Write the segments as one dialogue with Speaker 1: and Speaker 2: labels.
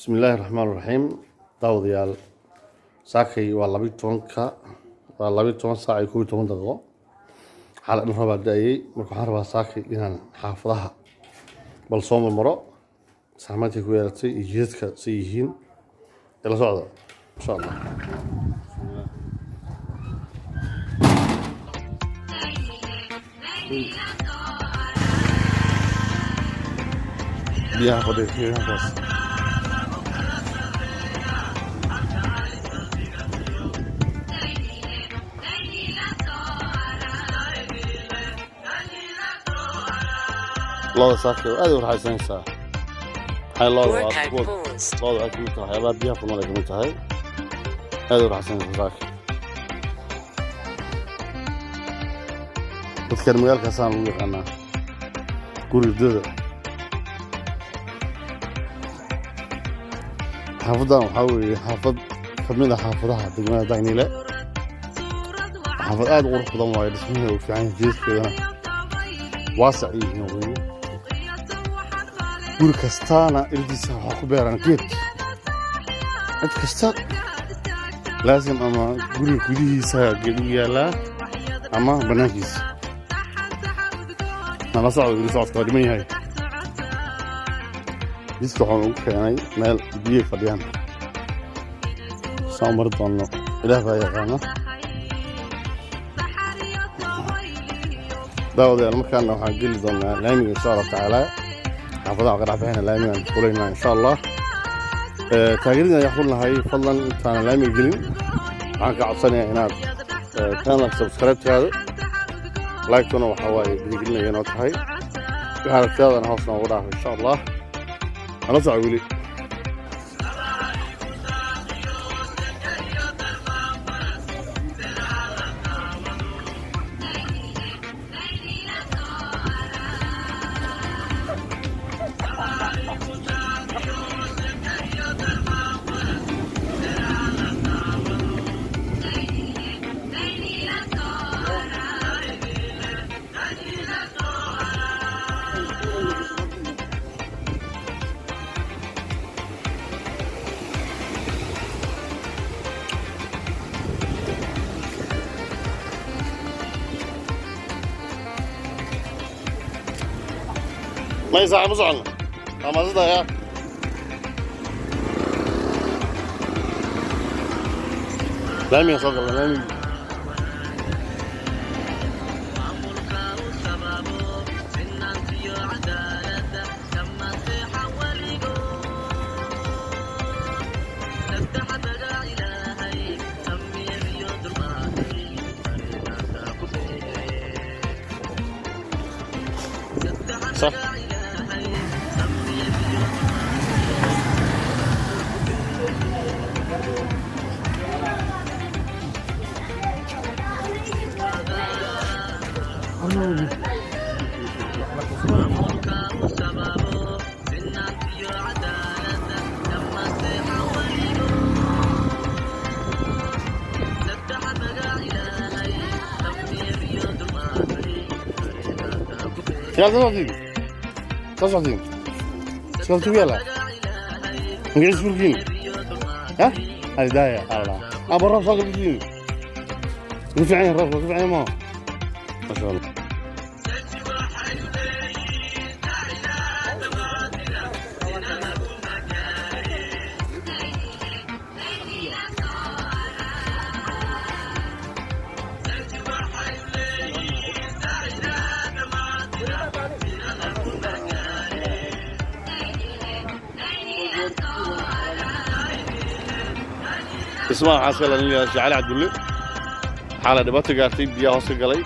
Speaker 1: بسم الله الرحمن الرحيم داوديال ساكي والله بيتونكا والله بيتون ساعة يكون تون دقيقة حال إنه ربع دقيقة مركو حربها ساكي إنها حافظها بالصوم المرء سامتي كويرتي يجيتك سيهين إلى صعدة إن شاء الله بيها فضيك بيها بس الله ساكي هذا راح يصير ساعة هاي الله الله أكيد راح يلا بيها في مرة كم هاي هذا راح يصير ساكي بذكر مجال كسان لي أنا كوري جديد حافظها وحاول حافظ خدمة حافظها تجمع دعني لا حافظ قاعد غرفة ضم وايد اسمه وفي عين جيش كذا واسع إيه نوعي guri kastaana ildiisa waxa ku beeran geed cid kasta laazim ama guri gudihiisa geed u yaala ama banaankiisa nala socodka dhiman yahay diska waxaan ugu keenay meel biyo fadhiyaan soo mar doono ilaah baa yaqaana daawadayaal markaana waxaan geli doonaa laamiga insha Allah tacaala حافظها وقد عفينا الأيام تقولين إن شاء الله تاجرنا يقولنا هاي فضلا كان الأيام الجلين عنك عصني هنا كان لك سبسكرايب هذا لايك تونا وحواي بيجيلنا ينوت هاي هذا كذا أنا حصنا وراها إن شاء الله أنا صعولي ما يزعل مزعلنا ما زدا يا لامي يا صدر لامي صح يا زلمة تصعدين شلون يلا نقعد سورقين ها هاي داية الله أبو الرف صاقل بجين رفعين الرف رفعين ما شاء الله اسمع عسل اللي شعل عبد الله حاله دبته قارتي بيا هوس غلي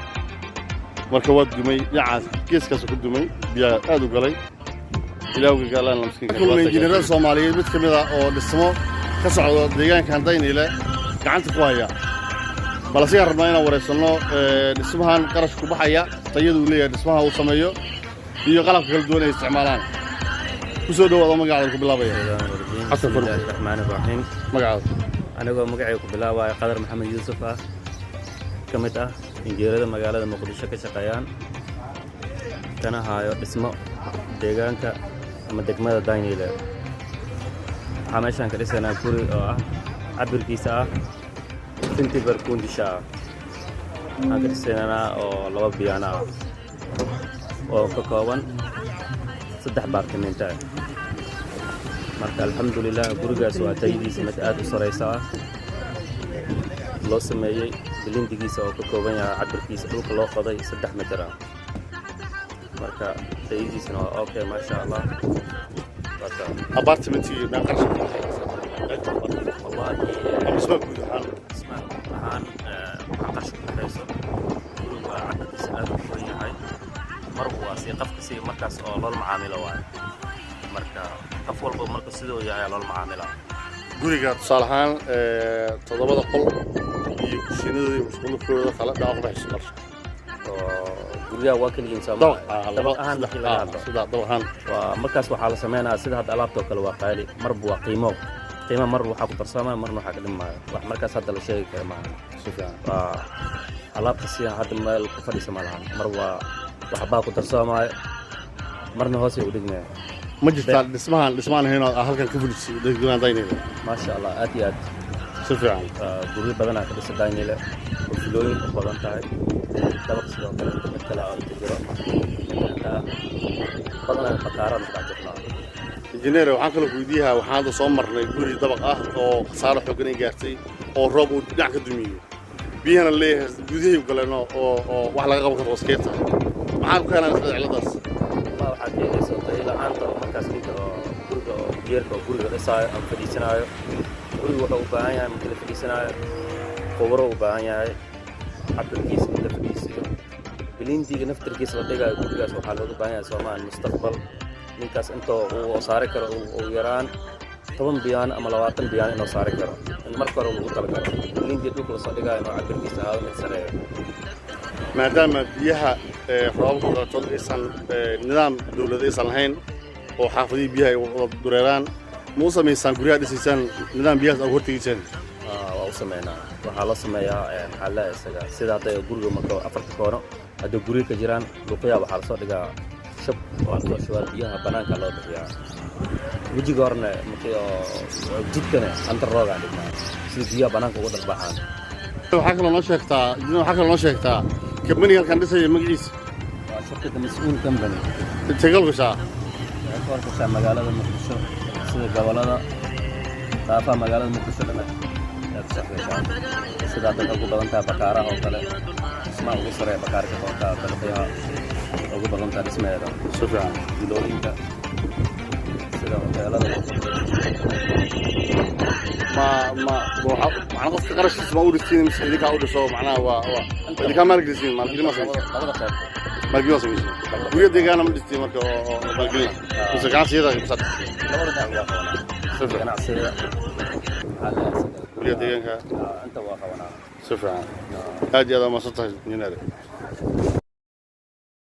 Speaker 1: marka wad dumay yacaas geeskaas ku dumay biya aad u galay ilaahu galaan la miskiin ka wada injineerada Soomaaliyeed mid kamid ah oo dhismo ka socdo deegaanka Handaynile gacanta ku haya balse yarna inaan wareysano dhismahan qarash ku baxaya tayadu leeyahay dhismaha uu sameeyo iyo qalabka kala duwan ay isticmaalaan ku soo dhawaado magaca ku bilaabaya xasan Rahmaan Ibrahim magaca anagoo magacay ku bilaabay Qadar Maxamed Yuusuf ah kamid ah injineerada magaalada Muqdisho ka shaqeeyaan kana haayo dhismo deegaanka ama degmada Daynile
Speaker 2: waxaa meeshaan ka dhisanaa guri oo ah cabirkiisa ah sentibar kundisha waxaan ka dhisanaa oo 2 biyaana ah oo ka kooban 3 baartimiinta marka alxamdulilah gurigaas waa tayadiisa mid aad u sareysa ah loo sameeyey bilindigiisa oo ka kooban yahay cabirkiisa dhulka loo qoday 3 mitir ah marka tayadiisana waa okay maasha allah
Speaker 1: apartmentii ma qarsh
Speaker 2: والله
Speaker 1: اسمه guud ahaan
Speaker 2: اسمع waxaan qashka dhexeyso guriga cabirkiisa aad u weyn yahay marba waa si qafka si markaas oo loo macaamilo waay marka qof walba marka sidoo yahay loo macaamilo
Speaker 1: guriga tusaale ahaan 7 qol iyo kushiinada iyo musqulkooda kala dhaaf baxayso qarsha
Speaker 2: guriga waa kaliya Soomaaliya dabaq ahaan
Speaker 1: sida dabaqan
Speaker 2: waa markaas waxa la sameeynaa sida hadda alaabta kale waa qaali marba waa qiimo mar waxa ku darsamaa marna waxa ka dhimaayo wax markaas hadda la sheegi karo maaha
Speaker 1: sufaan
Speaker 2: alaabta si hadda meel ku fadhiisa ma lahan mar waa wax baa ku darsamaayo marna hoos ay u dhigmay
Speaker 1: ma jirtaa dhismahan heeno halkan ka fulisay dadweynaha daynayna
Speaker 2: ma sha Allah aad iyo aad
Speaker 1: sufaan
Speaker 2: guri badan ka dhisay daynayla oo filooyin u badan tahay dabaq sidoo kale mid kale oo jiro badan bakaaran ka jirnaa
Speaker 1: injineer waxaan kala weydiiyaa waxaan hadda soo marnay guri dabaq ah oo khasaaro xooggan ay gaartay oo roob uu dhinac ka dumiyay biyana leeyahay gudahay u galeen oo wax laga qaban karo waskeeta maxaan ku keenaa ciladaas
Speaker 2: waxa keenaysa taylaanta markaas ninka guriga oo jeerka guriga dhisaayo ama fadhiisanaayo guriga wuxuu u baahan yahay marka la fadhiisanaayo qowro u baahan yahay cabirkiisa la fadhiisiyo bilindiga naftirkiisa la dhigayo gurigaas waxaa looga baahan yahay Soomaaliya mustaqbal ninkaas inta uu saari karo uu yaraan 10 biyaan ama 20 biyaan inuu saari karo in marka hore uu talagalo bilindiga dhulka la soo dhigayo inuu cabirkiisa aad mid sareeyo
Speaker 1: maadaama biyaha roobka qaatay aysan nidaam dawladeed aysan lahayn oo xaafadii biyaha ay wada dureeraan ma u sameysaan guryaha dhisaysan nidaam biyahaas aad hortegisaan
Speaker 2: waa u sameynaa waxaa la sameeyaa xalla isaga sida hadda guriga marka 4 koono hadda guriga ka jiraan luqaya waxaa la soo dhigaa shab oo aan soo shubaa biyaha banaanka loo bixiyaa wajiga horna markii oo jidkana anta rooga dhigaa si biyaha banaanka uga dalbaxaan
Speaker 1: waxaa kaloo noo sheegtaa kabani halkan dhisaya magaciisa
Speaker 2: waa shirkadda mas'uul company
Speaker 1: tegalkushaa
Speaker 2: korkashaa magaalada muqdisho sida gobolada daafaha magaalada muqdisho dhana sida dadka ugu badan tahay bakaaraha oo kale dhismaha ugu sarreeya bakaarka koonta dalxiyaha ugu badan tahay dhismaheeda
Speaker 1: si fiican
Speaker 2: bilooyinka sida hoteelada
Speaker 1: macna qofka qarashiisa ma u dhistiin mise idinkaa u dhiso macnaha waa idinkaa maalgelisiin maalgelima samaysiin
Speaker 2: labada qayb
Speaker 1: maalgelima samaysiin guryo deegaana ma dhistiin marka oo maalgelina mise ganacsiyada kusaa dhistiin
Speaker 2: labada dhinac waa qabanaa ganacsiga
Speaker 1: guryo deegaanka
Speaker 2: inta waa qabanaa
Speaker 1: si fiican aad iyo aad waa mahadsan tahay injineer